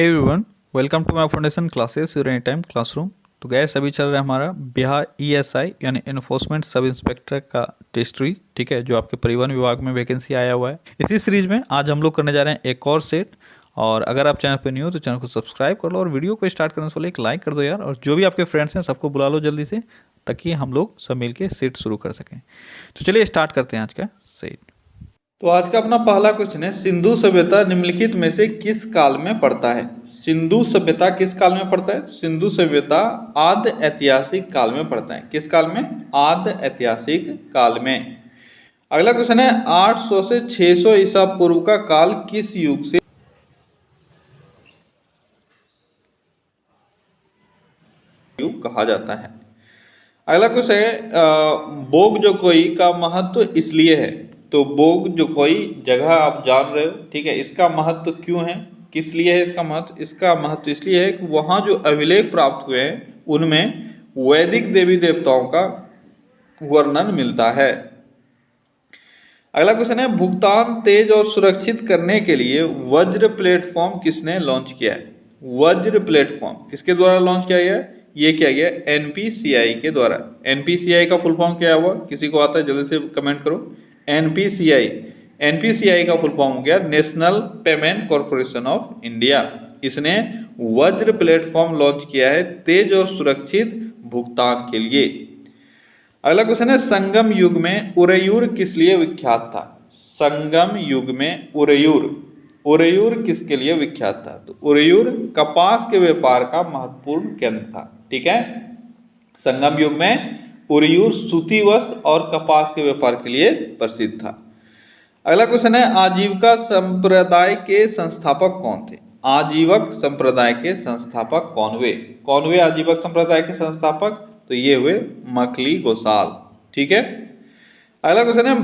Hey everyone, welcome to my foundation classes your any time classroom. तो guys अभी चल रहा है हमारा बिहार ईएसआई यानी इन्फोर्समेंट सब इंस्पेक्टर का टेस्ट सीरीज, ठीक है, जो आपके परिवहन विभाग में वैकेंसी आया हुआ है। इसी सीरीज में आज हम लोग करने जा रहे हैं एक और सेट। और अगर आप चैनल पर नहीं हो तो चैनल को सब्सक्राइब कर लो और वीडियो को स्टार्ट करने से पहले एक लाइक कर दो यार। और जो भी आपके फ्रेंड्स हैं सबको बुला लो जल्दी से, ताकि हम लोग सब मिल के सेट शुरू कर सकें। तो चलिए स्टार्ट करते हैं आज का सेट। तो आज का अपना पहला क्वेश्चन है, सिंधु सभ्यता निम्नलिखित में से किस काल में पड़ता है? सिंधु सभ्यता किस काल में पड़ता है? सिंधु सभ्यता आद्य ऐतिहासिक काल में पड़ता है। किस काल में? आद्य ऐतिहासिक काल में। अगला क्वेश्चन है, 800 से 600 ईसा पूर्व का काल किस युग से युग कहा जाता है? अगला क्वेश्चन है, बोगजोकोई का महत्व इसलिए है। तो बोगजोकोई जगह आप जान रहे हो, ठीक है, इसका महत्व क्यों है, किस लिए है इसका महत्व? इसका महत्व इसलिए है कि वहाँ जो अभिलेख प्राप्त हुए हैं उनमें वैदिक देवी देवताओं का वर्णन मिलता है। अगला क्वेश्चन है, भुगतान तेज और सुरक्षित करने के लिए वज्र प्लेटफॉर्म किसने लॉन्च किया है? वज्र प्लेटफॉर्म किसके द्वारा लॉन्च किया गया है? ये किया गया एनपीसीआई के द्वारा। एनपीसीआई का फुल फॉर्म क्या हुआ? किसी को आता है जल्दी से कमेंट करो। एनपीसीआई, एनपीसीआई का फुल फॉर्म हो गया national payment corporation of India. इसने वज्र प्लेटफॉर्म लॉन्च किया है तेज और सुरक्षित भुगतान के लिए। अगला क्वेश्चन है, संगम युग में उरेयूर किस लिए विख्यात था? संगम युग में उरेयूर किसके लिए विख्यात था? तो उरेयूर कपास के व्यापार का महत्वपूर्ण केंद्र था, ठीक है। संगम युग में उरेयूर सूती वस्त्र और कपास के व्यापार के लिए प्रसिद्ध था। अगला क्वेश्चन है, आजीविका संप्रदाय के संस्थापक कौन थे? आजीवक संप्रदाय के संस्थापक कौन हुए? कौन हुए आजीवक संप्रदाय के संस्थापक? तो ये हुए मखली गोसाल, ठीक है। अगला क्वेश्चन है,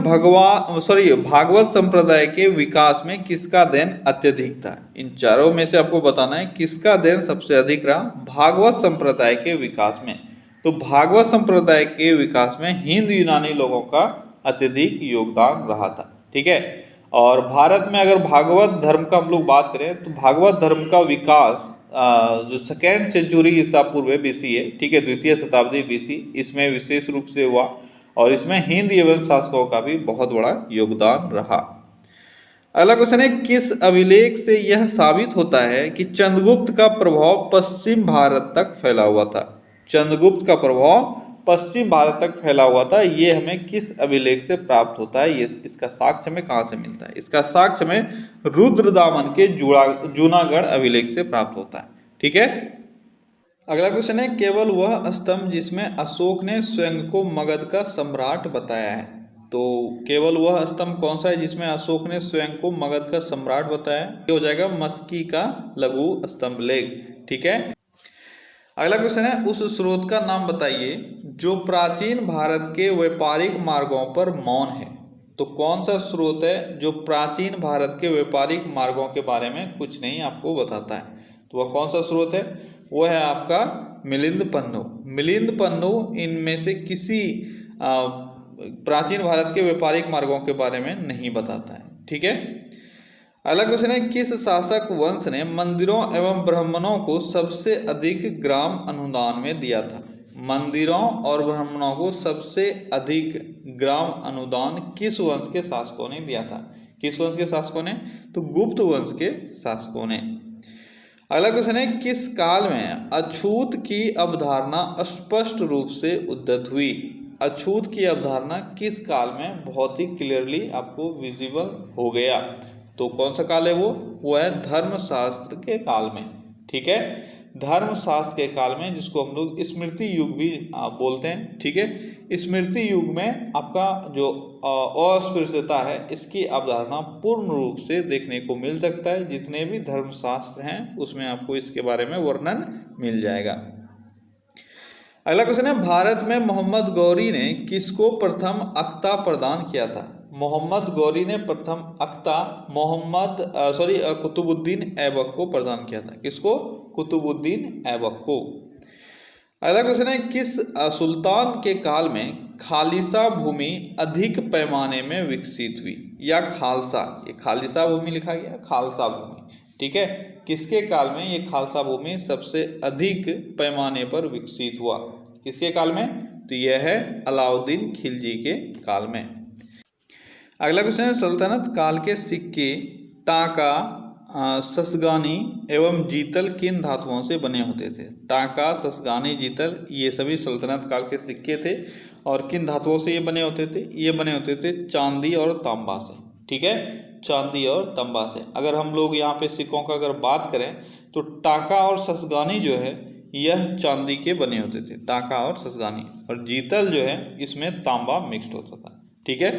भागवत संप्रदाय के विकास में किसका देन अत्यधिक था? इन चारों में से आपको बताना है किसका देन सबसे अधिक रहा भागवत संप्रदाय के विकास में। तो भागवत संप्रदाय के विकास में हिंद यूनानी लोगों का अत्यधिक योगदान रहा था, ठीक है। और भारत में अगर भागवत धर्म का हम लोग बात करें तो भागवत धर्म का विकास जो सेकेंड सेंचुरी ईसा पूर्व बीसी है, ठीक है, द्वितीय शताब्दी बीसी, इसमें विशेष रूप से हुआ। और इसमें हिंद एवं शासकों का भी बहुत बड़ा योगदान रहा। अगला क्वेश्चन है, किस अभिलेख से यह साबित होता है कि चंद्रगुप्त का प्रभाव पश्चिम भारत तक फैला हुआ था? चंद्रगुप्त का प्रभाव पश्चिम भारत तक फैला हुआ था, ये हमें किस अभिलेख से प्राप्त होता है? ये इसका साक्ष्य हमें कहाँ से मिलता है? इसका साक्ष्य हमें रुद्रदामन के जूनागढ़ अभिलेख से प्राप्त होता है, ठीक है। अगला क्वेश्चन है, केवल वह स्तंभ जिसमें अशोक ने स्वयं को मगध का सम्राट बताया है। तो केवल वह स्तंभ कौन सा है जिसमें अशोक ने स्वयं को मगध का सम्राट बताया? ये हो जाएगा मस्की का लघु स्तंभ लेख, ठीक है। अगला क्वेश्चन है, उस स्रोत का नाम बताइए जो प्राचीन भारत के व्यापारिक मार्गों पर मौन है। तो कौन सा स्रोत है जो प्राचीन भारत के व्यापारिक मार्गों के बारे में कुछ नहीं आपको बताता है? तो वह कौन सा स्रोत है? वो है आपका मिलिंद पन्नु। मिलिंद पन्नु इनमें से किसी प्राचीन भारत के व्यापारिक मार्गों के बारे में नहीं बताता है, ठीक है। अगला क्वेश्चन है, किस शासक वंश ने मंदिरों एवं ब्राह्मणों को सबसे अधिक ग्राम अनुदान में दिया था? मंदिरों और ब्राह्मणों को सबसे अधिक ग्राम अनुदान किस वंश के शासकों ने दिया था? किस वंश के शासकों ने? तो गुप्त वंश के शासकों ने। अगला क्वेश्चन है, किस काल में अछूत की अवधारणा स्पष्ट रूप से उद्धत हुई? अछूत की अवधारणा किस काल में बहुत ही क्लियरली आपको विजिबल हो गया? तो कौन सा काल है वो है धर्मशास्त्र के काल में, ठीक है। धर्मशास्त्र के काल में, जिसको हम लोग स्मृति युग भी बोलते हैं, ठीक है। स्मृति युग में आपका जो अस्पृश्यता है इसकी अवधारणा पूर्ण रूप से देखने को मिल सकता है। जितने भी धर्मशास्त्र हैं उसमें आपको इसके बारे में वर्णन मिल जाएगा। अगला क्वेश्चन है, भारत में मोहम्मद गौरी ने किसको प्रथम अख्ता प्रदान किया था? मोहम्मद गौरी ने प्रथम अख्ता कुतुबुद्दीन ऐबक को प्रदान किया था। किसको? कुतुबुद्दीन ऐबक को। अगला क्वेश्चन है, किस सुल्तान के काल में खालिसा भूमि अधिक पैमाने में विकसित हुई? या खालसा, ये खालिसा भूमि लिखा गया, खालसा भूमि, ठीक है। किसके काल में ये खालसा भूमि सबसे अधिक पैमाने पर विकसित हुआ? किसके काल में? तो यह है अलाउद्दीन खिलजी के काल में। अगला क्वेश्चन है, सल्तनत काल के सिक्के टाका, ससगानी एवं जीतल किन धातुओं से बने होते थे? टाका, ससगानी, जीतल ये सभी सल्तनत काल के सिक्के थे। और किन धातुओं से ये बने होते थे? ये बने होते थे चांदी और तांबा से। ठीक है, चांदी और तांबा से। अगर हम लोग यहाँ पे सिक्कों का अगर बात करें तो टाका और ससगानी जो है यह चांदी के बने होते थे, टाका और ससगानी। और जीतल जो है इसमें तांबा मिक्स्ड होता था। ठीक है,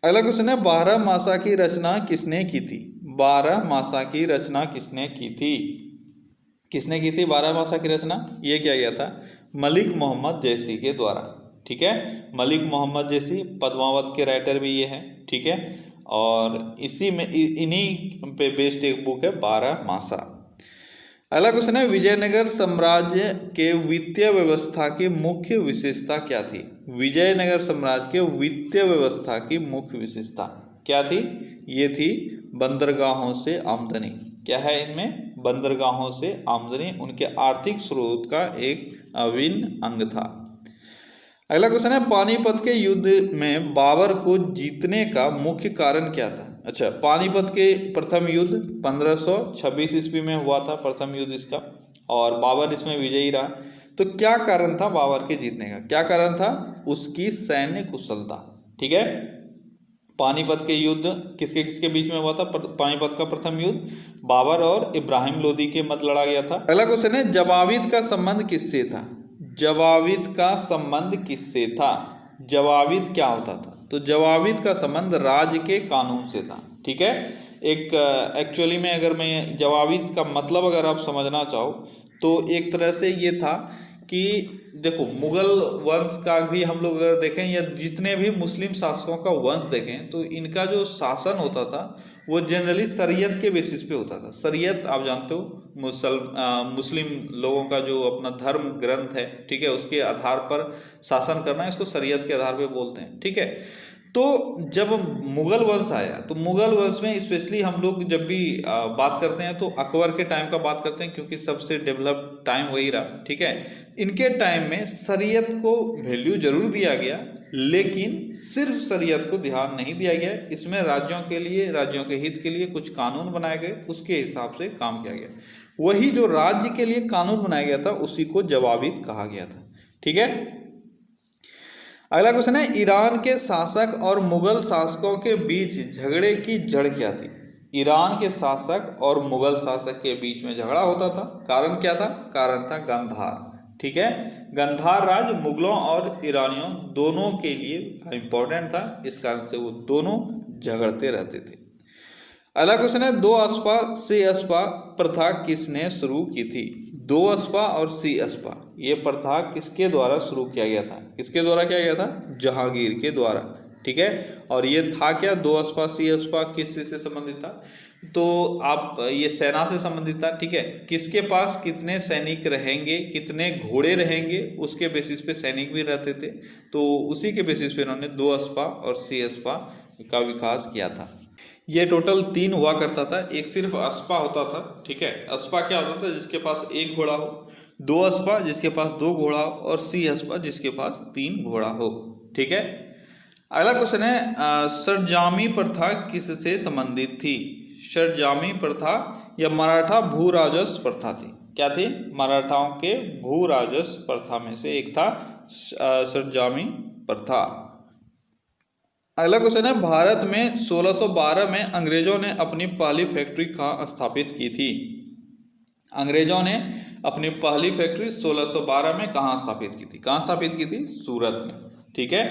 अगला क्वेश्चन है, 12 मासा की रचना किसने की थी? 12 मासा की रचना किसने की थी? किसने की थी 12 मासा की रचना? ये किया गया था मलिक मोहम्मद जैसी के द्वारा। ठीक है, मलिक मोहम्मद जैसी पद्मावत के राइटर भी ये हैं। ठीक है, और इसी में इन्हीं पे बेस्ड एक बुक है 12 मासा। अगला क्वेश्चन है, विजयनगर साम्राज्य के वित्तीय व्यवस्था की मुख्य विशेषता क्या थी? विजयनगर साम्राज्य के वित्तीय व्यवस्था की मुख्य विशेषता क्या थी? ये थी बंदरगाहों से आमदनी। क्या है इनमें? बंदरगाहों से आमदनी उनके आर्थिक स्रोत का एक अभिन्न अंग था। अगला क्वेश्चन है, पानीपत के युद्ध में बाबर को जीतने का मुख्य कारण क्या था? अच्छा, पानीपत के प्रथम युद्ध 1526 ईस्वी में हुआ था, प्रथम युद्ध इसका, और बाबर इसमें विजयी रहा। तो क्या कारण था बाबर के जीतने का? क्या कारण था? उसकी सैन्य कुशलता। ठीक है, पानीपत के युद्ध किसके किसके बीच में हुआ था? पानीपत का प्रथम युद्ध बाबर और इब्राहिम लोदी के मध्य लड़ा गया था। अगला क्वेश्चन है, जवाबिद का संबंध किससे था? जवाबिद का संबंध किससे था? जवाबिद क्या होता था? तो जवाबिद का संबंध राज्य के कानून से था। ठीक है, एक एक्चुअली में अगर मैं जवाबिद का मतलब अगर आप समझना चाहो तो एक तरह से ये था कि देखो, मुगल वंश का भी हम लोग अगर देखें या जितने भी मुस्लिम शासकों का वंश देखें तो इनका जो शासन होता था वो जनरली शरीयत के बेसिस पे होता था। शरीयत आप जानते हो, मुस्लिम लोगों का जो अपना धर्म ग्रंथ है, ठीक है, उसके आधार पर शासन करना, इसको शरीयत के आधार पे बोलते हैं। ठीक है, तो जब मुगल वंश आया तो मुगल वंश में स्पेशली हम लोग जब भी बात करते हैं तो अकबर के टाइम का बात करते हैं क्योंकि सबसे डेवलप्ड टाइम वही रहा। ठीक है, इनके टाइम में शरीयत को वैल्यू जरूर दिया गया, लेकिन सिर्फ शरीयत को ध्यान नहीं दिया गया। इसमें राज्यों के लिए, राज्यों के हित के लिए कुछ कानून बनाए गए, उसके हिसाब से काम किया गया। वही जो राज्य के लिए कानून बनाया गया था उसी को जवाबिद कहा गया था। ठीक है, अगला क्वेश्चन है, ईरान के शासक और मुगल शासकों के बीच झगड़े की जड़ क्या थी? ईरान के शासक और मुगल शासक के बीच में झगड़ा होता था, कारण क्या था? कारण था गांधार। ठीक है, गांधार राज मुगलों और ईरानियों दोनों के लिए इंपॉर्टेंट था, इस कारण से वो दोनों झगड़ते रहते थे। अगला क्वेश्चन है, दो अस्पा सी अस्पा प्रथा किसने शुरू की थी? दो अस्पा और सी अस्पा ये प्रथा किसके द्वारा शुरू किया गया था? किसके द्वारा किया गया था? जहांगीर के द्वारा। ठीक है, और ये था क्या? दो अस्पा सी अस्पा किससे से संबंधित था? तो आप ये सेना से संबंधित था। ठीक है, किसके पास कितने सैनिक रहेंगे, कितने घोड़े रहेंगे, उसके बेसिस पे सैनिक भी रहते थे। तो उसी के बेसिस पे इन्होंने दो अस्पा और सी अस्पा का विकास किया था। ये टोटल 3 हुआ करता था। एक सिर्फ अस्पा होता था। ठीक है, अस्पा क्या होता था? जिसके पास 1 घोड़ा हो। दो अस्पा जिसके पास 2 घोड़ा हो, और सी अस्पा जिसके पास 3 घोड़ा हो। ठीक है, अगला क्वेश्चन है, सरजामी प्रथा किससे संबंधित थी? सरजामी प्रथा या मराठा भू राजस्व प्रथा थी। क्या थी? मराठाओं के भू राजस्व प्रथा में से एक था सरजामी प्रथा। अगला क्वेश्चन है, भारत में 1612 में अंग्रेजों ने अपनी पहली फैक्ट्री कहाँ स्थापित की थी? अंग्रेजों ने अपनी पहली फैक्ट्री 1612 में कहाँ स्थापित की थी? कहाँ स्थापित की थी? सूरत में। ठीक है,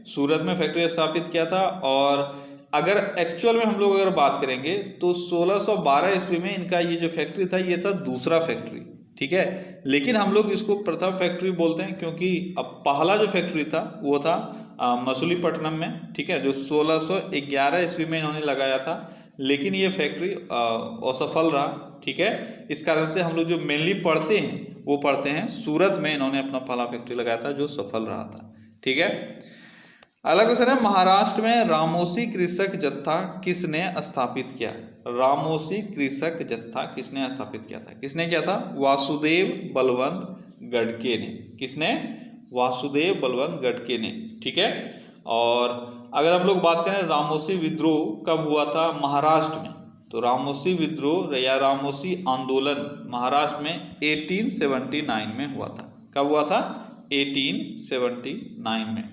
सूरत में फैक्ट्री स्थापित किया था। और अगर एक्चुअल में हम लोग अगर बात करेंगे तो 1612 ईस्वी में इनका ये जो फैक्ट्री था ये था दूसरा फैक्ट्री। ठीक है, लेकिन हम लोग इसको प्रथम फैक्ट्री बोलते हैं क्योंकि अब पहला जो फैक्ट्री था वो था मसूलीपट्टनम में। ठीक है, जो 1611 ईस्वी में इन्होंने लगाया था, लेकिन ये फैक्ट्री असफल रहा। ठीक है, इस कारण से हम लोग जो मेनली पढ़ते हैं वो पढ़ते हैं सूरत में इन्होंने अपना पहला फैक्ट्री लगाया था जो सफल रहा था। ठीक है, अगला क्वेश्चन है, महाराष्ट्र में रामोसी कृषक जत्था किसने स्थापित किया? रामोसी कृषक जत्था किसने स्थापित किया था? किसने किया था? वासुदेव बलवंत गढ़के ने। किसने? वासुदेव बलवंत गढ़के ने। ठीक है। और अगर हम लोग बात करें रामोसी विद्रोह कब हुआ था महाराष्ट्र में, तो रामोसी विद्रोह या रामोसी आंदोलन महाराष्ट्र में 1879 में हुआ था। कब हुआ था? 1879 में।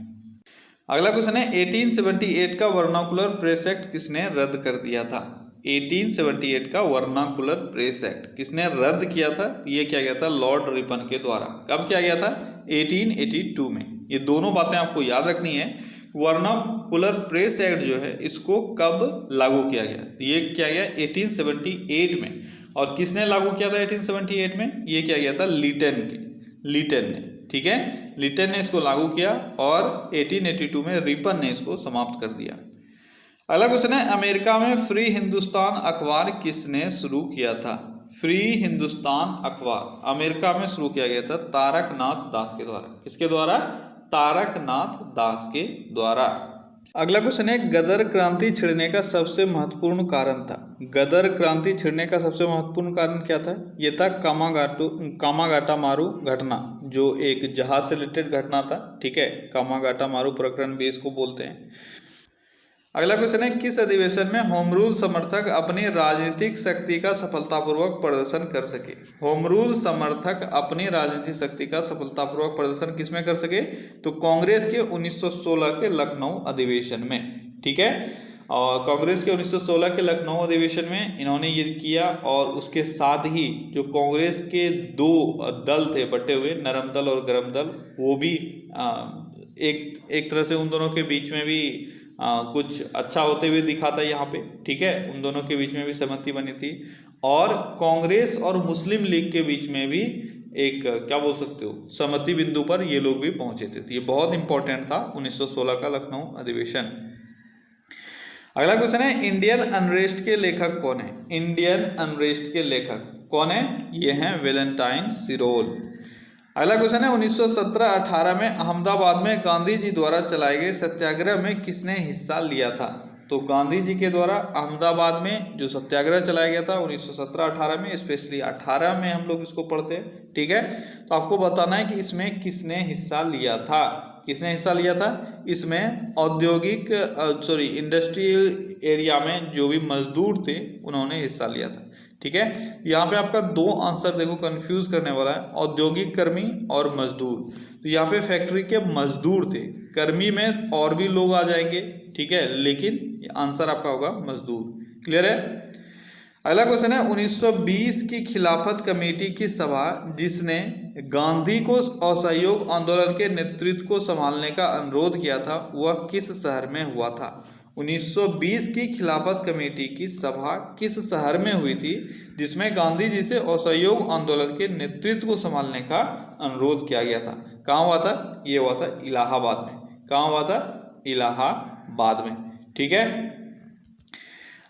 अगला क्वेश्चन है 1878 का वर्नाकुलर प्रेस एक्ट किसने रद्द कर दिया था? 1878 का वर्नाकुलर प्रेस एक्ट किसने रद्द किया था? ये किया गया था लॉर्ड रिपन के द्वारा। कब किया गया था? 1882 में। ये दोनों बातें आपको याद रखनी है। वर्नाकुलर प्रेस एक्ट जो है इसको कब लागू किया गया? ये किया गया 1878 में। और किसने लागू किया था 1878 में? ये किया गया था लीटन ने। ठीक है, लीटन ने इसको लागू किया और 1882 में रिपन ने इसको समाप्त कर दिया। अगला क्वेश्चन है अमेरिका में फ्री हिंदुस्तान अखबार किसने शुरू किया था? फ्री हिंदुस्तान अखबार अमेरिका में शुरू किया गया था तारकनाथ दास के द्वारा। किसके द्वारा? तारकनाथ दास के द्वारा। अगला क्वेश्चन है गदर क्रांति छिड़ने का सबसे महत्वपूर्ण कारण था। गदर क्रांति छिड़ने का सबसे महत्वपूर्ण कारण क्या था? यह था कामागाटा मारू घटना, जो एक जहाज से रिलेटेड घटना था। ठीक है, कामागाटा मारू प्रकरण भी इसको बोलते हैं। अगला क्वेश्चन है किस अधिवेशन में होम रूल समर्थक अपनी राजनीतिक शक्ति का सफलतापूर्वक प्रदर्शन कर सके? होम रूल समर्थक अपनी राजनीतिक शक्ति का सफलतापूर्वक प्रदर्शन किसमें कर सके? तो कांग्रेस के 1916 के लखनऊ अधिवेशन में। ठीक है, और कांग्रेस के 1916 के लखनऊ अधिवेशन में इन्होंने ये किया। और उसके साथ ही जो कांग्रेस के दो दल थे बटे हुए, नरम दल और गरम दल, वो भी एक तरह से उन दोनों के बीच में भी कुछ अच्छा होते हुए दिखा था यहाँ पे। ठीक है, उन दोनों के बीच में भी सहमति बनी थी। और कांग्रेस और मुस्लिम लीग के बीच में भी एक क्या बोल सकते हो सहमति बिंदु पर ये लोग भी पहुंचे थे। तो ये बहुत इंपॉर्टेंट था 1916 का लखनऊ अधिवेशन। अगला क्वेश्चन है इंडियन अनरेस्ट के लेखक कौन है? इंडियन अनरेस्ट के लेखक कौन है? ये हैं वैलेंटाइन सिरोल। अगला क्वेश्चन है 1917-18 में अहमदाबाद में गांधी जी द्वारा चलाए गए सत्याग्रह में किसने हिस्सा लिया था? तो गांधी जी के द्वारा अहमदाबाद में जो सत्याग्रह चलाया गया था 1917-18 में, स्पेशली 18 में हम लोग इसको पढ़ते हैं। ठीक है, तो आपको बताना है कि इसमें किसने हिस्सा लिया था। किसने हिस्सा लिया था? इसमें औद्योगिक इंडस्ट्रियल एरिया में जो भी मजदूर थे उन्होंने हिस्सा लिया था। ठीक है, यहाँ पे आपका दो आंसर देखो कंफ्यूज करने वाला है, औद्योगिक कर्मी और मजदूर। तो यहाँ पे फैक्ट्री के मजदूर थे, कर्मी में और भी लोग आ जाएंगे। ठीक है, लेकिन आंसर आपका होगा मजदूर। क्लियर है? अगला क्वेश्चन है 1920 की खिलाफत कमेटी की सभा जिसने गांधी को असहयोग आंदोलन के नेतृत्व को संभालने का अनुरोध किया था वह किस शहर में हुआ था? 1920 की खिलाफत कमेटी की सभा किस शहर में हुई थी जिसमें गांधी जी से असहयोग आंदोलन के नेतृत्व को संभालने का अनुरोध किया गया था? कहाँ हुआ था? ये हुआ था इलाहाबाद में। कहाँ हुआ था? इलाहाबाद में। ठीक है,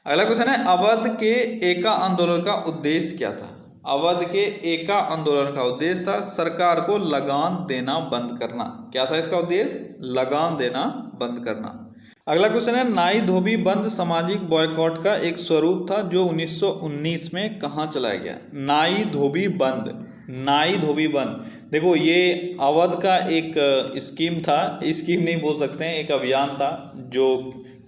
अगला क्वेश्चन है अवध के एका आंदोलन का उद्देश्य क्या था? अवध के एका आंदोलन का उद्देश्य था सरकार को लगान देना बंद करना। क्या था इसका उद्देश्य? लगान देना बंद करना। अगला क्वेश्चन है नाई धोबी बंद सामाजिक बॉयकॉट का एक स्वरूप था जो 1919 में कहाँ चलाया गया? नाई धोबी बंद। नाई धोबी बंद, देखो ये अवध का एक स्कीम था, स्कीम नहीं बोल सकते हैं, एक अभियान था जो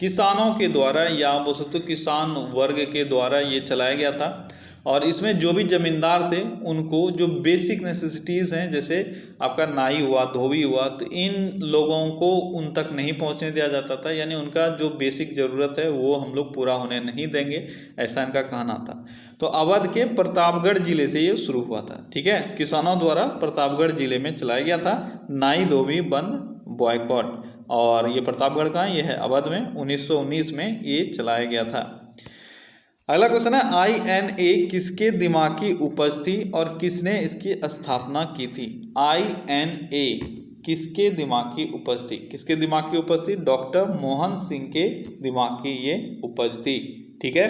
किसानों के द्वारा या बोल सकते हो किसान वर्ग के द्वारा ये चलाया गया था। और इसमें जो भी जमींदार थे उनको जो बेसिक नेसेसिटीज़ हैं जैसे आपका नाई हुआ, धोबी हुआ, तो इन लोगों को उन तक नहीं पहुंचने दिया जाता था। यानी उनका जो बेसिक ज़रूरत है वो हम लोग पूरा होने नहीं देंगे, ऐसा इनका कहना था। तो अवध के प्रतापगढ़ जिले से ये शुरू हुआ था। ठीक है, किसानों द्वारा प्रतापगढ़ जिले में चलाया गया था नाई धोबी बंद बॉयकॉट। और ये प्रतापगढ़ का ये है अवध में 1919 में ये चलाया गया था। अगला क्वेश्चन है INA किसके दिमाग की उपज थी और किसने इसकी स्थापना की थी? INA किसके दिमाग की उपज थी? किसके दिमाग की उपज थी? डॉक्टर मोहन सिंह के दिमाग की ये उपज थी। ठीक है,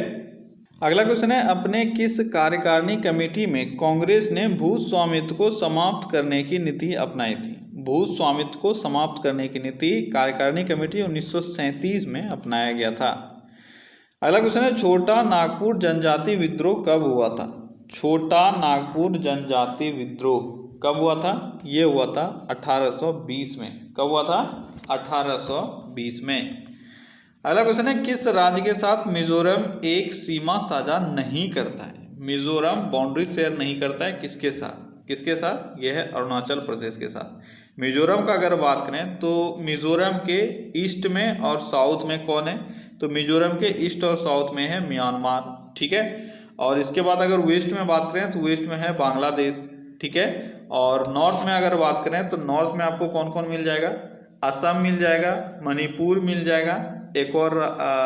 अगला क्वेश्चन है अपने किस कार्यकारिणी कमेटी में कांग्रेस ने भू स्वामित्व को समाप्त करने की नीति अपनाई थी? भू स्वामित्व को समाप्त करने की नीति कार्यकारिणी कमेटी 1937 में अपनाया गया था। अगला क्वेश्चन है छोटा नागपुर जनजाति विद्रोह कब हुआ था। छोटा नागपुर जनजाति विद्रोह कब हुआ था। ये हुआ था 1820 में। कब हुआ था। 1820 में। अगला क्वेश्चन है किस राज्य के साथ मिजोरम एक सीमा साझा नहीं करता है। मिजोरम बाउंड्री शेयर नहीं करता है किसके साथ। किसके साथ। यह है अरुणाचल प्रदेश के साथ। मिजोरम का अगर बात करें तो मिजोरम के ईस्ट में और साउथ में कौन है, तो मिजोरम के ईस्ट और साउथ में है म्यांमार, ठीक है। और इसके बाद अगर वेस्ट में बात करें तो वेस्ट में है बांग्लादेश, ठीक है। और नॉर्थ में अगर बात करें तो नॉर्थ में आपको कौन कौन मिल जाएगा, असम मिल जाएगा, मणिपुर मिल जाएगा, एक और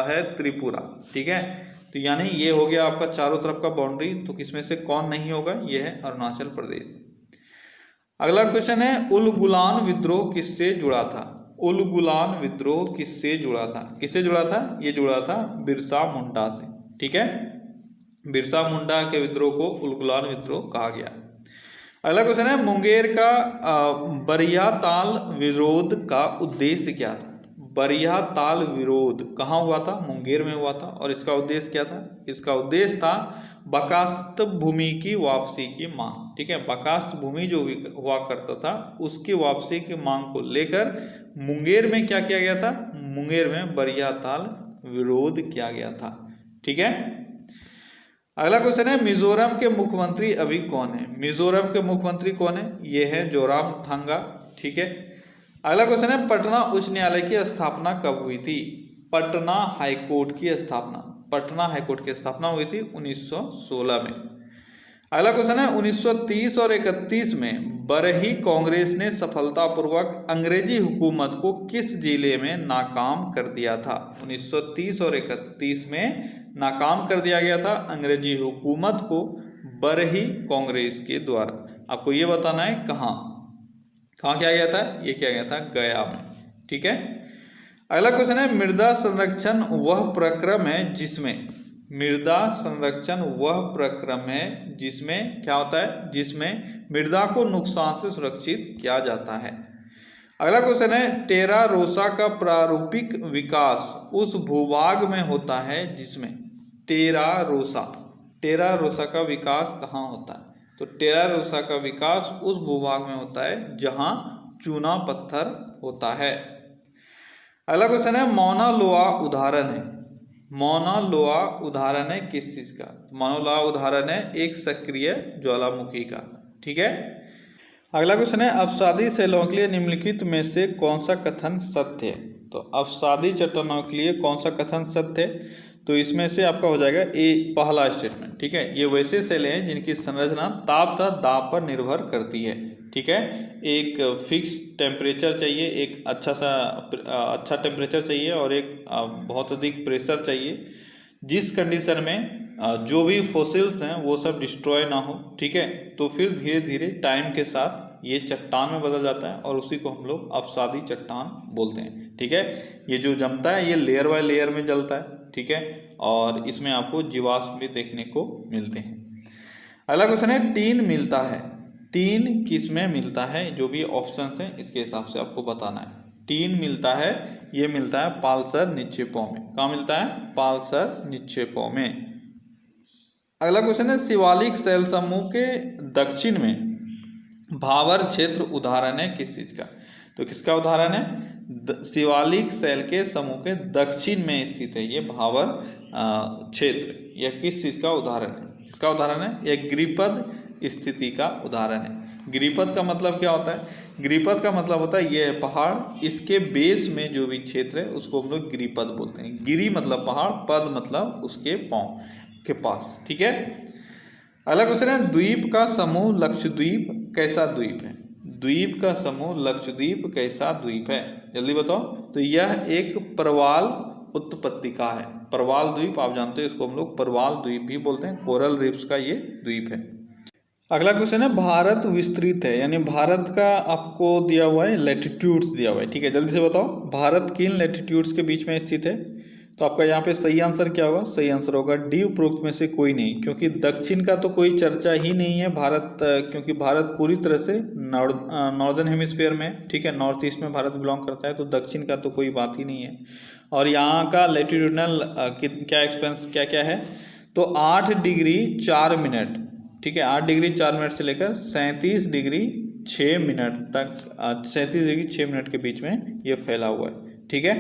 है त्रिपुरा, ठीक है। तो यानी ये हो गया आपका चारों तरफ का बाउंड्री। तो किसमें से कौन नहीं होगा, ये है अरुणाचल प्रदेश। अगला क्वेश्चन है उलगुलान विद्रोह किससे जुड़ा था। उलगुलान विद्रोह किससे जुड़ा था। किससे जुड़ा था, ये जुड़ा था बिरसा मुंडा से, ठीक है। बिरसा मुंडा के विद्रोह को उलगुलान विद्रोह कहा गया। अगला क्वेश्चन है मुंगेर का बरिया ताल विरोध का उद्देश्य क्या था। बरिया ताल विरोध कहाँ हुआ था, मुंगेर में हुआ था। और इसका उद्देश्य क्या था, इसका उद्देश्य था बकास्त भूमि की वापसी की मांग, ठीक है। बकास्त भूमि जो हुआ करता था उसकी वापसी की मांग को लेकर मुंगेर में क्या किया गया था, मुंगेर में बरिया ताल विरोध किया गया था, ठीक है। अगला क्वेश्चन है मिजोरम के मुख्यमंत्री अभी कौन है। मिजोरम के मुख्यमंत्री कौन है, ये है जोरामथंगा, ठीक है। अगला क्वेश्चन है पटना उच्च न्यायालय की स्थापना कब हुई थी। पटना हाईकोर्ट की स्थापना, पटना हाईकोर्ट की स्थापना हुई थी 1916 में। अगला क्वेश्चन है 1930 और 31 में बरही कांग्रेस ने सफलतापूर्वक अंग्रेजी हुकूमत को किस जिले में नाकाम कर दिया था। 1930 और 31 में नाकाम कर दिया गया था अंग्रेजी हुकूमत को बरही कांग्रेस के द्वारा। आपको ये बताना है कहाँ कहाँ किया गया था, ये किया गया था गया में, ठीक है। अगला क्वेश्चन है मृदा संरक्षण वह प्रक्रम है जिसमें, मृदा संरक्षण वह प्रक्रम है जिसमें क्या होता है, जिसमें मृदा को नुकसान से सुरक्षित किया जाता है। अगला क्वेश्चन है टेरा रोसा का प्रारूपिक विकास उस भूभाग में होता है जिसमें, टेरा रोसा का विकास कहाँ होता है, तो टेरा रोसा का विकास उस भूभाग में होता है जहां चूना पत्थर होता है। अगला क्वेश्चन है मौना लोआ उदाहरण है, मौना लोआ उदाहरण है किस चीज का, मौना लोआ उदाहरण है एक सक्रिय ज्वालामुखी का, ठीक है। अगला क्वेश्चन है अवसादी शैलों के लिए निम्नलिखित में से कौन सा कथन सत्य है। तो अवसादी चट्टानों के लिए कौन सा कथन सत्य है, तो इसमें से आपका हो जाएगा ए पहला स्टेटमेंट, ठीक है। ये वैसे शैलें हैं जिनकी संरचना ताप तथा दाब पर निर्भर करती है, ठीक है। एक फिक्स टेम्परेचर चाहिए, एक अच्छा टेम्परेचर चाहिए और एक बहुत अधिक प्रेशर चाहिए, जिस कंडीशन में जो भी फॉसिल्स हैं वो सब डिस्ट्रॉय ना हो, ठीक है। तो फिर धीरे धीरे टाइम के साथ ये चट्टान में बदल जाता है और उसी को हम लोग अवसादी चट्टान बोलते हैं, ठीक है। ये जो जमता है ये लेयर बाय लेयर में जलता है, ठीक है। और इसमें आपको जीवाश्म भी देखने को मिलते हैं। अगला क्वेश्चन है टीन मिलता है, टीन किस में मिलता है, जो भी ऑप्शंस हैं इसके हिसाब से आपको बताना है। टीन मिलता है, ये मिलता है पालसर निक्षेपों में। कहाँ मिलता है, पालसर निक्षेपों में। अगला क्वेश्चन है शिवालिक शैल समूह के दक्षिण में भावर क्षेत्र उदाहरण है किस चीज का, तो किसका उदाहरण है, शिवालिक शैल के समूह के दक्षिण में स्थित है ये भावर क्षेत्र। यह किस चीज का उदाहरण है, किसका उदाहरण है, यह गिरिपद स्थिति का उदाहरण है। गिरिपद का मतलब क्या होता है, गिरिपद का मतलब होता है यह पहाड़, इसके बेस में जो भी क्षेत्र है उसको हम लोग गिरिपद बोलते हैं। गिरि मतलब पहाड़, पद मतलब उसके पांव के पास, ठीक है। अगला क्वेश्चन है द्वीप का समूह लक्षद्वीप कैसा द्वीप है। द्वीप का समूह लक्षद्वीप कैसा द्वीप है, जल्दी बताओ। तो यह एक प्रवाल उत्पत्तिका है। प्रवाल द्वीप आप जानते हो, इसको हम लोग प्रवाल द्वीप भी बोलते हैं। कोरल रीफ्स का ये द्वीप है। अगला क्वेश्चन है भारत विस्तृत है, यानी भारत का आपको दिया हुआ है लैटिट्यूड्स दिया हुआ है, ठीक है। जल्दी से बताओ भारत किन लैटिट्यूड्स के बीच में स्थित है, तो आपका यहाँ पे सही आंसर क्या होगा? सही आंसर होगा डी, उपरोक्त में से कोई नहीं, क्योंकि दक्षिण का तो कोई चर्चा ही नहीं है भारत, क्योंकि भारत पूरी तरह से नॉर्दर्न हेमिस्फीयर में, ठीक है, नॉर्थ ईस्ट में भारत बिलोंग करता है, तो दक्षिण का तो कोई बात ही नहीं है। और यहाँ का लैटिट्यूडनल क्या एक्सपेंस क्या क्या है? तो 8 डिग्री 4 मिनट, ठीक है, 8 डिग्री 4 मिनट से लेकर 37 डिग्री 6 मिनट तक, 37 डिग्री 6 मिनट के बीच में ये फैला हुआ है, ठीक है।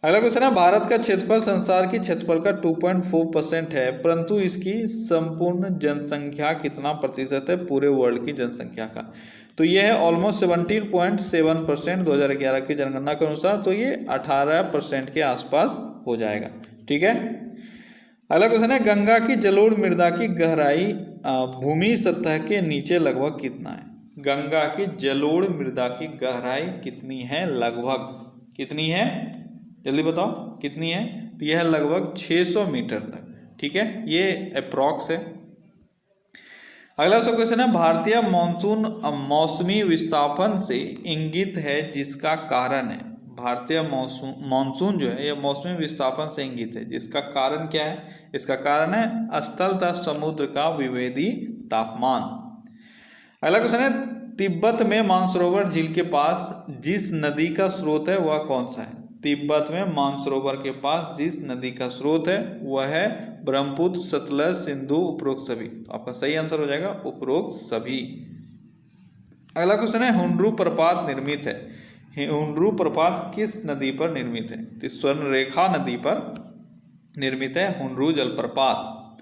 अगला क्वेश्चन है, भारत का क्षेत्रफल संसार की क्षेत्रफल का 2.4% है, परंतु इसकी संपूर्ण जनसंख्या कितना प्रतिशत है पूरे वर्ल्ड की जनसंख्या का? तो ये है ऑलमोस्ट 17.7% 2011 की जनगणना के अनुसार, तो ये 18% के आसपास हो जाएगा, ठीक है। अगला क्वेश्चन है, गंगा की जलोढ़ मृदा की गहराई भूमि सतह के नीचे लगभग कितना है? गंगा की जलोढ़ मृदा की गहराई कितनी है? लगभग कितनी है? जल्दी बताओ कितनी है? तो यह है लगभग 600 मीटर तक, ठीक है, ये अप्रॉक्स है। अगला क्वेश्चन है, भारतीय मॉनसून मौसमी विस्थापन से इंगित है जिसका कारण है? भारतीय मॉनसून जो है यह मौसमी विस्थापन से इंगित है, जिसका कारण क्या है? इसका कारण है स्थल तथा समुद्र का विभेदी तापमान। अगला क्वेश्चन है, तिब्बत में मानसरोवर झील के पास जिस नदी का स्रोत है वह कौन सा है? तिब्बत में मानसरोवर के पास जिस नदी का स्रोत है वह है ब्रह्मपुत्र, सतलज, सिंधु, उपरोक्त सभी। तो आपका सही आंसर हो जाएगा उपरोक्त सभी। अगला क्वेश्चन है, हुंड्रू प्रपात निर्मित है, हुंड्रू प्रपात किस नदी पर निर्मित है? तो स्वर्णरेखा नदी पर निर्मित है हुंड्रू जलप्रपात।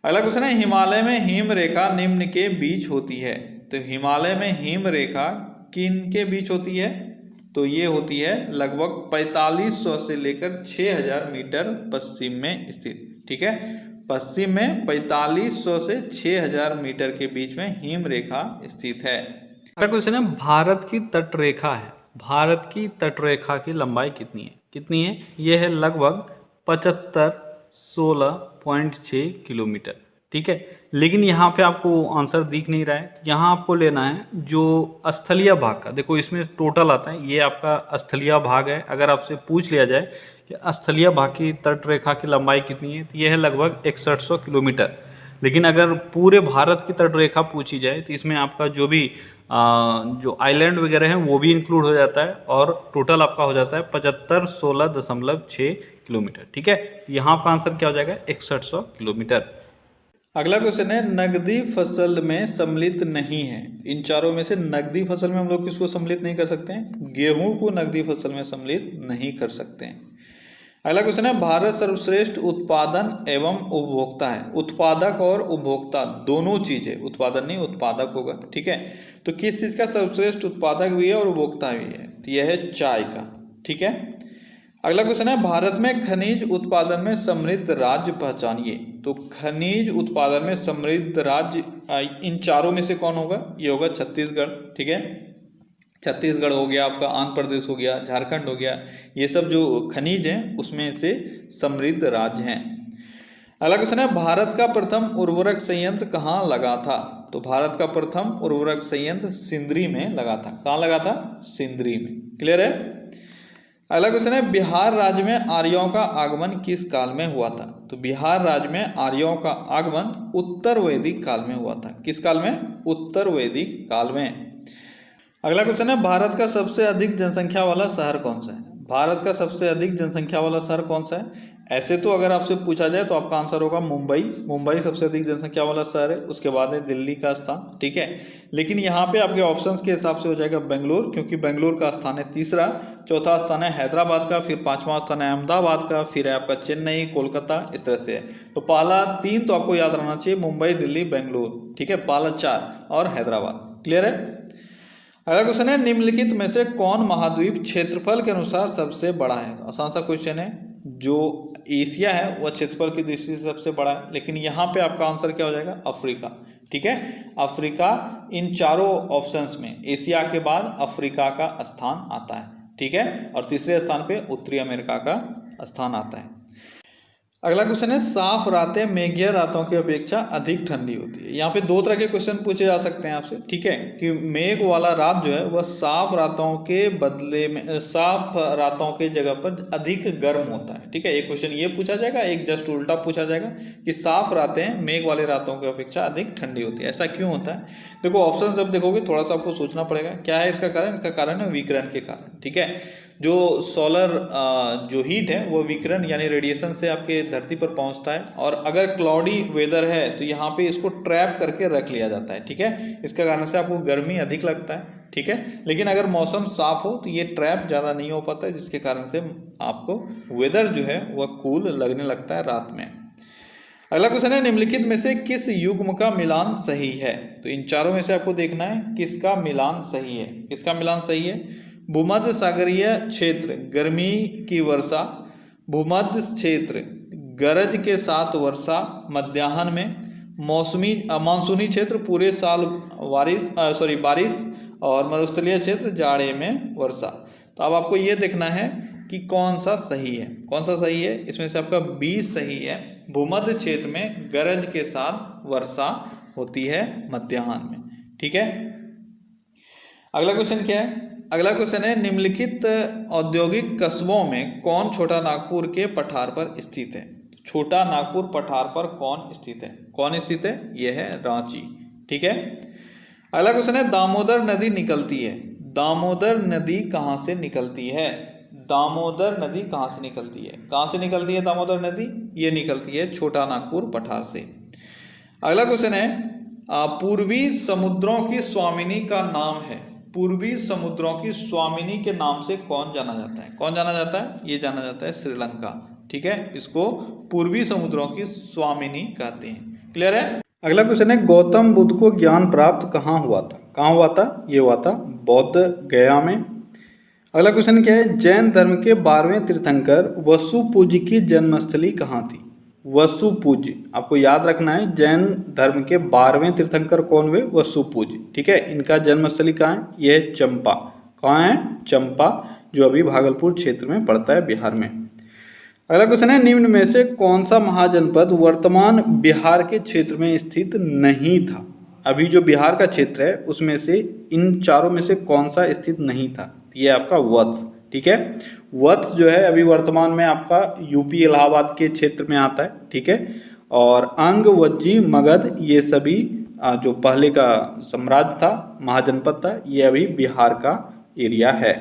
अगला क्वेश्चन है, हिमालय में हिम रेखा निम्न के बीच होती है, तो हिमालय में हिम रेखा किन के बीच होती है? तो ये होती है लगभग 4500 से लेकर 6000 मीटर पश्चिम में स्थित, ठीक है, पश्चिम में 4500 से 6000 मीटर के बीच में हिम रेखा स्थित है। अगला क्वेश्चन है, भारत की तटरेखा है, भारत की तटरेखा की लंबाई कितनी है? कितनी है? यह है लगभग 7516.6 किलोमीटर, ठीक है। लेकिन यहाँ पे आपको आंसर दिख नहीं रहा है, यहाँ आपको लेना है जो स्थलीय भाग का। देखो इसमें टोटल आता है, ये आपका स्थलीय भाग है। अगर आपसे पूछ लिया जाए कि स्थलीय भाग की तटरेखा की लंबाई कितनी है, तो यह है लगभग 6100 किलोमीटर। लेकिन अगर पूरे भारत की तटरेखा पूछी जाए तो इसमें आपका जो भी जो आइलैंड वगैरह हैं वो भी इंक्लूड हो जाता है, और टोटल आपका हो जाता है 7516.6 किलोमीटर, ठीक है। यहाँ का आंसर क्या हो जाएगा? 6100 किलोमीटर। अगला क्वेश्चन है, नकदी फसल में सम्मिलित नहीं है। इन चारों में से नकदी फसल में हम लोग किसको सम्मिलित नहीं कर सकते हैं? गेहूं को नकदी फसल में सम्मिलित नहीं कर सकते हैं। अगला क्वेश्चन है, भारत सर्वश्रेष्ठ उत्पादन एवं उपभोक्ता है। उत्पादक और उपभोक्ता दोनों चीजें, उत्पादन नहीं उत्पादक होगा, ठीक है। तो किस चीज का सर्वश्रेष्ठ उत्पादक भी है और उपभोक्ता भी है? तो यह है चाय का, ठीक है। अगला क्वेश्चन है, भारत में खनिज उत्पादन में समृद्ध राज्य पहचानिए। तो खनिज उत्पादन में समृद्ध राज्य इन चारों में से कौन होगा? ये होगा छत्तीसगढ़, ठीक है। छत्तीसगढ़ हो गया आपका, आंध्र प्रदेश हो गया, झारखंड हो गया, ये सब जो खनिज हैं उसमें से समृद्ध राज्य हैं। अगला क्वेश्चन है, भारत का प्रथम उर्वरक संयंत्र कहाँ लगा था? तो भारत का प्रथम उर्वरक संयंत्र सिंदरी में लगा था। कहाँ लगा था? सिंदरी में। क्लियर है। अगला क्वेश्चन है, बिहार राज्य में आर्यों का आगमन किस काल में हुआ था? तो बिहार राज्य में आर्यों का आगमन उत्तर वैदिक काल में हुआ था। किस काल में? उत्तर वैदिक काल में। अगला क्वेश्चन है, भारत का सबसे अधिक जनसंख्या वाला शहर कौन सा है? भारत का सबसे अधिक जनसंख्या वाला शहर कौन सा है? ऐसे तो अगर आपसे पूछा जाए तो आपका आंसर होगा मुंबई। मुंबई सबसे अधिक जनसंख्या वाला शहर है, उसके बाद है दिल्ली का स्थान, ठीक है। लेकिन यहाँ पे आपके ऑप्शंस के हिसाब से हो जाएगा बेंगलोर, क्योंकि बेंगलोर का स्थान है तीसरा, चौथा स्थान है हैदराबाद का, फिर पांचवा स्थान है अहमदाबाद का, फिर है आपका चेन्नई, कोलकाता, इस तरह से है। तो पहला 3 तो आपको याद रहना चाहिए, मुंबई, दिल्ली, बेंगलोर, ठीक है। पहला 4 और हैदराबाद। क्लियर है। अगला क्वेश्चन है, निम्नलिखित में से कौन महाद्वीप क्षेत्रफल के अनुसार सबसे बड़ा है? आसान सा क्वेश्चन है। जो एशिया है वह क्षेत्रफल की दृष्टि से सबसे बड़ा है, लेकिन यहाँ पे आपका आंसर क्या हो जाएगा? अफ्रीका, ठीक है। अफ्रीका इन चारों ऑप्शंस में एशिया के बाद अफ्रीका का स्थान आता है, ठीक है। और तीसरे स्थान पे उत्तरी अमेरिका का स्थान आता है। अगला क्वेश्चन है, साफ रातें मेघिया रातों की अपेक्षा अधिक ठंडी होती है। यहाँ पे दो तरह के क्वेश्चन पूछे जा सकते हैं आपसे, ठीक है, कि मेघ वाला रात जो है वह साफ रातों के बदले में साफ रातों के जगह पर अधिक गर्म होता है, ठीक है। एक क्वेश्चन ये पूछा जाएगा, एक जस्ट उल्टा पूछा जाएगा कि साफ रातें मेघ वाले रातों की अपेक्षा अधिक ठंडी होती है, ऐसा क्यों होता है। देखो ऑप्शन जब देखोगे थोड़ा सा आपको सोचना पड़ेगा, क्या है इसका कारण। इसका कारण है विकिरण के कारण, ठीक है। जो सोलर जो हीट है वो विकिरण यानी रेडिएशन से आपके धरती पर पहुंचता है, और अगर क्लाउडी वेदर है तो यहाँ पे इसको ट्रैप करके रख लिया जाता है, ठीक है। इसका कारण से आपको गर्मी अधिक लगता है, ठीक है। लेकिन अगर मौसम साफ हो तो ये ट्रैप ज़्यादा नहीं हो पाता है, जिसके कारण से आपको वेदर जो है वह कूल लगने लगता है रात में। अगला क्वेश्चन है, निम्नलिखित में से किस युग्म का मिलान सही है। तो इन चारों में से आपको देखना है किसका मिलान सही है। किसका मिलान सही है। भूमध्य सागरीय क्षेत्र गर्मी की वर्षा, भूमध्य क्षेत्र गरज के साथ वर्षा मध्याह्न में, मानसूनी क्षेत्र पूरे साल बारिश, और मरुस्थलीय क्षेत्र जाड़े में वर्षा। तो अब आपको ये देखना है कि कौन सा सही है। कौन सा सही है, इसमें से आपका बी सही है। भूमध्य क्षेत्र में गरज के साथ वर्षा होती है मध्याह्न में, ठीक है। अगला क्वेश्चन क्या है। अगला क्वेश्चन है, निम्नलिखित औद्योगिक कस्बों में कौन छोटा नागपुर के पठार पर स्थित है। छोटा नागपुर पठार पर कौन स्थित है। कौन स्थित है, यह है रांची, ठीक है। अगला क्वेश्चन है, दामोदर नदी निकलती है। दामोदर नदी कहाँ से निकलती है। दामोदर नदी कहाँ से निकलती है। कहाँ से निकलती है दामोदर नदी, ये निकलती है छोटा नागपुर पठार से। अगला क्वेश्चन है, पूर्वी समुद्रों की स्वामिनी का नाम है। पूर्वी समुद्रों की स्वामिनी के नाम से कौन जाना जाता है। कौन जाना जाता है, ये जाना जाता है श्रीलंका, ठीक है। इसको पूर्वी समुद्रों की स्वामिनी कहते हैं। क्लियर है। अगला क्वेश्चन है, गौतम बुद्ध को ज्ञान प्राप्त कहाँ हुआ था। कहाँ हुआ था, ये हुआ था बौद्ध गया में। अगला क्वेश्चन क्या है, जैन धर्म के 12वें तीर्थंकर वसुपूज्य की जन्मस्थली कहाँ थी। वसुपूज्य आपको याद रखना है, जैन धर्म के 12वें तीर्थंकर कौन हुए, वसुपूज्य, ठीक है। इनका जन्मस्थली कहाँ है, यह है चंपा। कहाँ है, चंपा, जो अभी भागलपुर क्षेत्र में पड़ता है बिहार में। अगला क्वेश्चन है, निम्न में से कौन सा महाजनपद वर्तमान बिहार के क्षेत्र में स्थित नहीं था। अभी जो बिहार का क्षेत्र है उसमें से इन चारों में से कौन सा स्थित नहीं था। ये आपका वत्स, ठीक है। वत्स जो है अभी वर्तमान में आपका यूपी इलाहाबाद के क्षेत्र में आता है, ठीक है। और अंग, वज्जी, मगध ये सभी जो पहले का साम्राज्य था, महाजनपद था, ये अभी बिहार का एरिया है।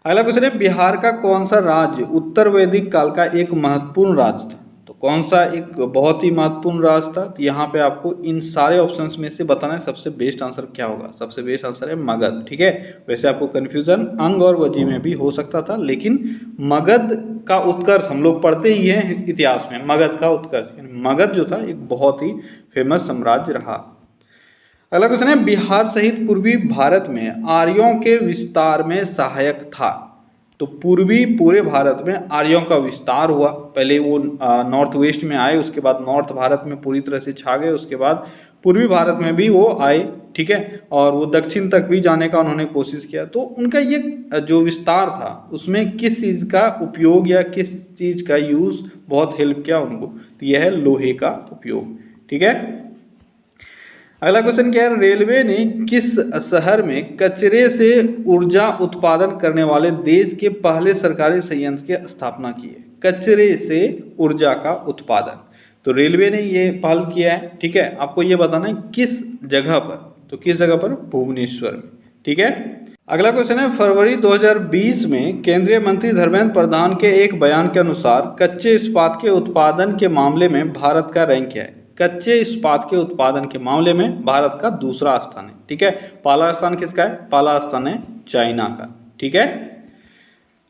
अगला क्वेश्चन है, बिहार का कौन सा राज्य उत्तर वैदिक काल का एक महत्वपूर्ण राज्य था। तो कौन सा एक बहुत ही महत्वपूर्ण राज्य था। तो यहाँ पे आपको इन सारे ऑप्शंस में से बताना है सबसे बेस्ट आंसर क्या होगा। सबसे बेस्ट आंसर है मगध, ठीक है। वैसे आपको कंफ्यूजन अंग और वजी में भी हो सकता था, लेकिन मगध का उत्कर्ष हम लोग पढ़ते ही हैं इतिहास में। मगध का उत्कर्ष, मगध जो था एक बहुत ही फेमस साम्राज्य रहा। अगला क्वेश्चन है, बिहार सहित पूर्वी भारत में आर्यों के विस्तार में सहायक था। तो पूर्वी पूरे भारत में आर्यों का विस्तार हुआ। पहले वो नॉर्थ वेस्ट में आए, उसके बाद नॉर्थ भारत में पूरी तरह से छा गए, उसके बाद पूर्वी भारत में भी वो आए, ठीक है। और वो दक्षिण तक भी जाने का उन्होंने कोशिश किया। तो उनका ये जो विस्तार था उसमें किस चीज़ का उपयोग या किस चीज़ का यूज़ बहुत हेल्प किया उनको। तो यह है लोहे का उपयोग, ठीक है। अगला क्वेश्चन क्या है, रेलवे ने किस शहर में कचरे से ऊर्जा उत्पादन करने वाले देश के पहले सरकारी संयंत्र की स्थापना की है। कचरे से ऊर्जा का उत्पादन, तो रेलवे ने ये पहल किया है, ठीक है। आपको ये बताना है किस जगह पर। तो किस जगह पर, भुवनेश्वर में, ठीक है। अगला क्वेश्चन है, फरवरी 2020 में केंद्रीय मंत्री धर्मेंद्र प्रधान के एक बयान के अनुसार कच्चे इस्पात के उत्पादन के मामले में भारत का रैंक क्या है। कच्चे इस्पात के उत्पादन के मामले में भारत का दूसरा स्थान है, ठीक है। पहला स्थान किसका है, पहला स्थान है चाइना का, ठीक है।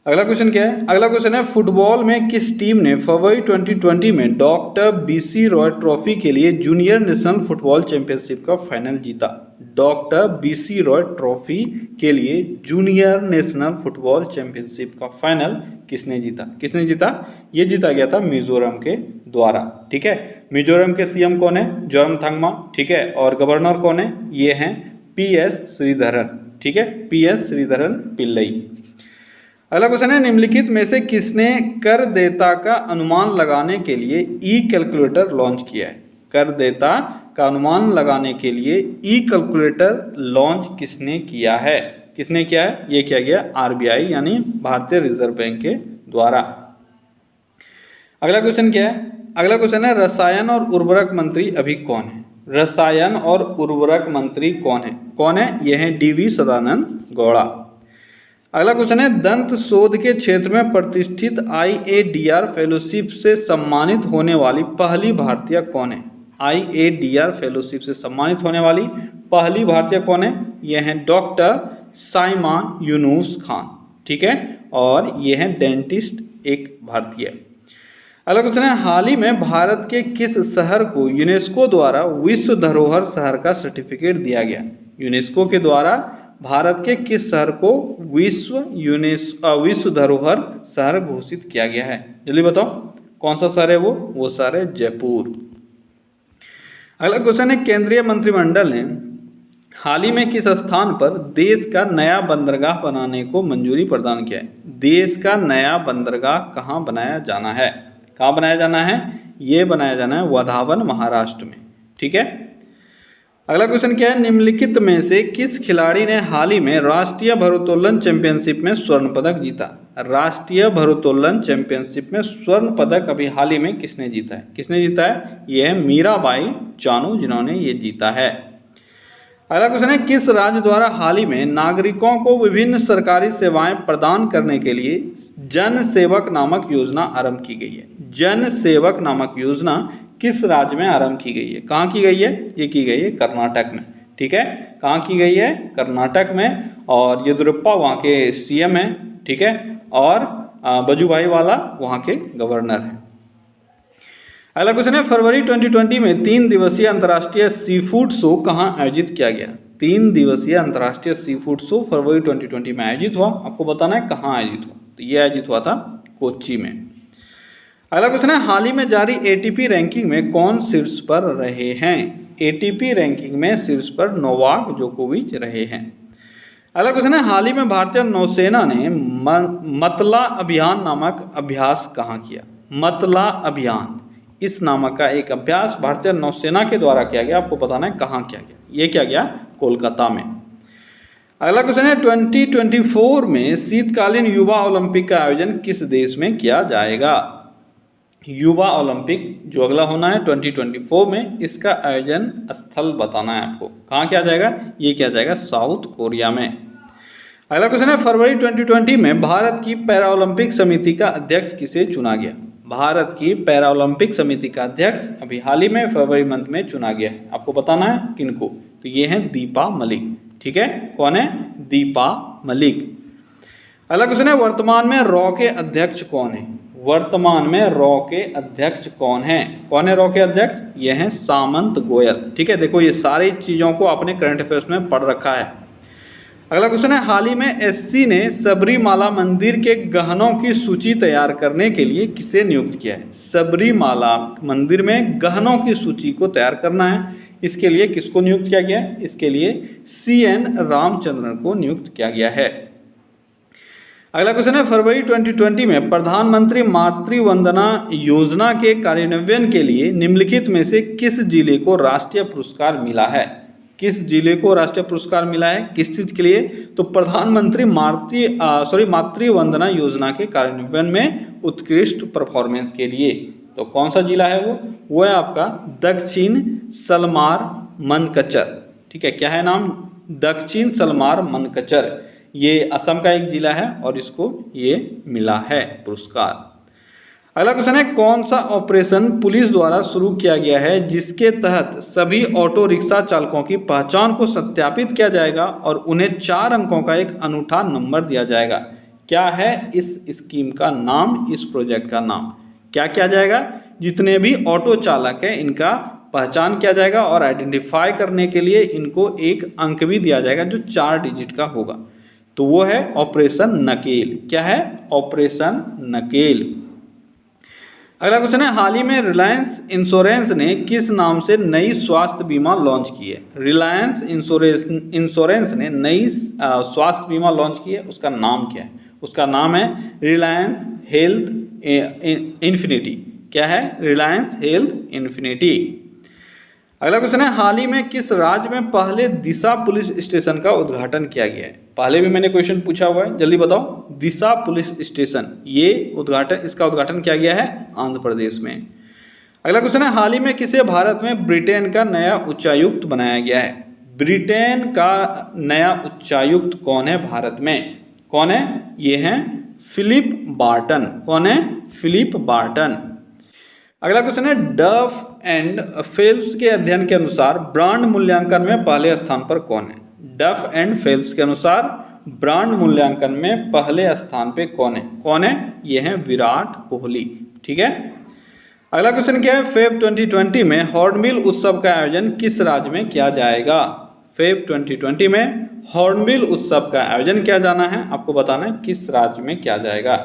अगला क्वेश्चन क्या है। अगला क्वेश्चन है, फुटबॉल में किस टीम ने फरवरी 2020 में डॉक्टर बीसी रॉय ट्रॉफी के लिए जूनियर नेशनल फुटबॉल चैंपियनशिप का फाइनल जीता। डॉक्टर बीसी रॉय ट्रॉफी के लिए जूनियर नेशनल फुटबॉल चैंपियनशिप का फाइनल किसने जीता। किसने जीता, ये जीता गया था मिजोरम के द्वारा, ठीक है। मिजोरम के सीएम कौन है, जोरमथंगमा, ठीक है। और गवर्नर कौन है, ये हैं पीएस श्रीधरन, ठीक है, पीएस श्रीधरन पिल्लई। अगला क्वेश्चन है, निम्नलिखित में से किसने कर देयता का अनुमान लगाने के लिए ई कैलकुलेटर लॉन्च किया है? कर देयता का अनुमान लगाने के लिए ई कैलकुलेटर लॉन्च किसने किया है? किसने किया है? ये किया गया आरबीआई यानी भारतीय रिजर्व बैंक के द्वारा। अगला क्वेश्चन क्या है? अगला क्वेश्चन है, रसायन और उर्वरक मंत्री अभी कौन है? रसायन और उर्वरक मंत्री कौन है? कौन है? यह है डीवी सदानंद गौड़ा। अगला क्वेश्चन है, दंत शोध के क्षेत्र में प्रतिष्ठित IADR फेलोशिप से सम्मानित होने वाली पहली भारतीय कौन है? IADR फेलोशिप से सम्मानित होने वाली पहली भारतीय कौन है? यह है डॉक्टर साइमा यूनुस खान, ठीक है, और यह है डेंटिस्ट एक भारतीय। अगला क्वेश्चन है, हाल ही में भारत के किस शहर को यूनेस्को द्वारा विश्व धरोहर शहर का सर्टिफिकेट दिया गया? यूनेस्को के द्वारा भारत के किस शहर को विश्व धरोहर शहर घोषित किया गया है? जल्दी बताओ कौन सा शहर है वो शहर है जयपुर। अगला क्वेश्चन है, केंद्रीय मंत्रिमंडल ने हाल ही में किस स्थान पर देश का नया बंदरगाह बनाने को मंजूरी प्रदान किया है? देश का नया बंदरगाह कहाँ बनाया जाना है? कहाँ बनाया जाना है? ये बनाया जाना है वधावन महाराष्ट्र में, ठीक है। अगला क्वेश्चन क्या है, निम्नलिखित में से किस खिलाड़ी ने हाल ही में राष्ट्रीय भारोत्तोलन चैंपियनशिप में स्वर्ण पदक जीता? राष्ट्रीय भारोत्तोलन चैंपियनशिप में स्वर्ण पदक अभी हाल ही में किसने जीता है? किसने जीता है? यह है मीराबाई चानू जिन्होंने ये जीता है। अगला क्वेश्चन है, किस राज्य द्वारा हाल ही में नागरिकों को विभिन्न सरकारी सेवाएं प्रदान करने के लिए जन सेवक नामक योजना आरंभ की गई है? जन सेवक नामक योजना किस राज्य में आरंभ की गई है? कहाँ की गई है? ये की गई है कर्नाटक में, ठीक है। कहाँ की गई है? कर्नाटक में, और येदियुरप्पा वहाँ के CM हैं, ठीक है, और वजुभाई वाला वहाँ के गवर्नर हैं। अगला क्वेश्चन है, फरवरी 2020 में 3 दिवसीय अंतर्राष्ट्रीय सी फूड शो कहाँ आयोजित किया गया? 3 दिवसीय अंतर्राष्ट्रीय सी फूड शो फरवरी 2020 में आयोजित हुआ। आपको बताना है कहाँ आयोजित हुआ। तो ये आयोजित हुआ था कोच्चि में। अगला क्वेश्चन है, हाल ही में जारी ATP रैंकिंग में कौन शीर्ष पर रहे हैं? ATP रैंकिंग में शीर्ष पर नोवाक जोकोविच रहे हैं। अगला क्वेश्चन है, हाल ही में भारतीय नौसेना ने मतला अभियान नामक अभ्यास कहाँ किया? मतला अभियान इस नामक का एक अभ्यास भारतीय नौसेना के द्वारा किया गया। आपको बताना है कहाँ किया गया। ये किया गया कोलकाता में। अगला क्वेश्चन है, 2024 में शीतकालीन युवा ओलंपिक का आयोजन किस देश में किया जाएगा? युवा ओलंपिक जो अगला होना है 2024 में, इसका आयोजन स्थल बताना है आपको। कहाँ किया जाएगा? ये किया जाएगा साउथ कोरिया में। अगला क्वेश्चन है, फरवरी 2020 में भारत की पैरा ओलंपिक समिति का अध्यक्ष किसे चुना गया? भारत की पैरा ओलंपिक समिति का अध्यक्ष अभी हाल ही में फरवरी मंथ में चुना गया है। आपको बताना है किनको। तो ये है दीपा मलिक, ठीक है। कौन है? दीपा मलिक। अगला क्वेश्चन है, वर्तमान में रॉ के अध्यक्ष कौन है? वर्तमान में रॉ के अध्यक्ष कौन है? कौन है रॉ के अध्यक्ष? ये हैं सामंत गोयल, ठीक है। देखो ये सारी चीजों को आपने करंट अफेयर्स में पढ़ रखा है। अगला क्वेश्चन है, हाल ही में SC ने सबरीमाला मंदिर के गहनों की सूची तैयार करने के लिए किसे नियुक्त किया है? सबरीमाला मंदिर में गहनों की सूची को तैयार करना है, इसके लिए किसको नियुक्त किया गया है? इसके लिए CN रामचंद्रन को नियुक्त किया गया है। अगला क्वेश्चन है, फरवरी 2020 में प्रधानमंत्री मातृ वंदना योजना के कार्यान्वयन के लिए निम्नलिखित में से किस जिले को राष्ट्रीय पुरस्कार मिला है? किस जिले को राष्ट्रीय पुरस्कार मिला है? किस चीज के लिए? तो प्रधानमंत्री मातृ वंदना योजना के कार्यान्वयन में उत्कृष्ट परफॉर्मेंस के लिए। तो कौन सा जिला है वो है आपका दक्षिण सलमार मनकचर, ठीक है। क्या है नाम? दक्षिण सलमार मनकचर। ये असम का एक जिला है और इसको ये मिला है पुरस्कार। अगला क्वेश्चन है, कौन सा ऑपरेशन पुलिस द्वारा शुरू किया गया है जिसके तहत सभी ऑटो रिक्शा चालकों की पहचान को सत्यापित किया जाएगा और उन्हें 4 अंकों का एक अनूठा नंबर दिया जाएगा? क्या है इस स्कीम का नाम, इस प्रोजेक्ट का नाम? क्या किया जाएगा? जितने भी ऑटो चालक हैं इनका पहचान किया जाएगा और आइडेंटिफाई करने के लिए इनको एक अंक भी दिया जाएगा जो 4 डिजिट का होगा। तो वो है ऑपरेशन नकेल। क्या है? ऑपरेशन नकेल। अगला क्वेश्चन है, हाल ही में रिलायंस इंश्योरेंस ने किस नाम से नई स्वास्थ्य बीमा लॉन्च की है? रिलायंस इंश्योरेंस ने नई स्वास्थ्य बीमा लॉन्च की है, उसका नाम क्या है? उसका नाम है रिलायंस हेल्थ इन्फिनिटी। क्या है? Reliance health infinity. अगला क्वेश्चन है, हाल ही में किस राज्य में पहले दिशा पुलिस स्टेशन का उद्घाटन किया गया है? पहले भी मैंने क्वेश्चन पूछा हुआ है, जल्दी बताओ। दिशा पुलिस स्टेशन, ये इसका उद्घाटन किया गया है आंध्र प्रदेश में। अगला क्वेश्चन है, हाल ही में किसे भारत में ब्रिटेन का नया उच्चायुक्त बनाया गया है? ब्रिटेन का नया उच्चायुक्त कौन है भारत में? कौन है? ये है फिलिप बार्टन। कौन है? Philip Barton. अगला क्वेश्चन है, डफ एंड फेल्प्स के अध्ययन के अनुसार ब्रांड मूल्यांकन में पहले स्थान पर कौन है? डफ एंड फेल्प्स के अनुसार ब्रांड मूल्यांकन में पहले स्थान पे कौन है? कौन है? ये है विराट कोहली। ठीक है। अगला क्वेश्चन क्या है, फेब 2020 में हॉर्नबिल उत्सव का आयोजन किस राज्य में किया जाएगा? फेब 2020 में हॉर्नबिल उत्सव का आयोजन किया जाना है, आपको बताना है किस राज्य में किया जाएगा।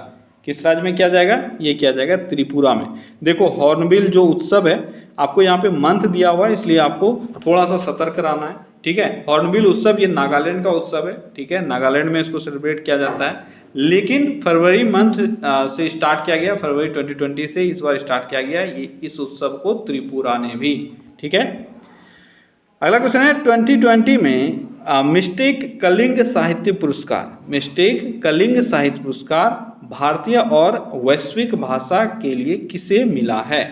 किस राज्य में किया जाएगा? ये किया जाएगा त्रिपुरा में। देखो हॉर्नबिल जो उत्सव है, आपको यहाँ पे मंथ दिया हुआ है, इसलिए आपको थोड़ा सा सतर्क रहना है। ठीक है। हॉर्नबिल उत्सव ये नागालैंड का उत्सव है। ठीक है, नागालैंड में इसको सेलिब्रेट किया जाता है, लेकिन फरवरी मंथ से स्टार्ट किया गया, फरवरी 2020 से इस बार स्टार्ट किया गया ये इस उत्सव को त्रिपुरा ने भी। ठीक है। अगला क्वेश्चन है, 2020 में मिस्टेक कलिंग साहित्य पुरस्कार, मिस्टेक कलिंग साहित्य पुरस्कार भारतीय और वैश्विक भाषा के लिए किसे मिला है?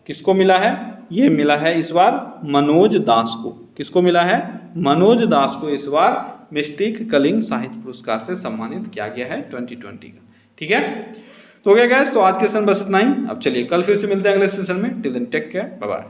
किसको मिला है? ये मिला है इस बार मनोज दास को। किसको मिला है? मनोज दास को इस बार मिस्टेक कलिंग साहित्य पुरस्कार से सम्मानित किया गया है 2020 का। ठीक है। तो क्या गाइस, तो आज के सेशन बस इतना ही। अब चलिए कल फिर से मिलते हैं अगले सेशन में। Till then take care, bye bye.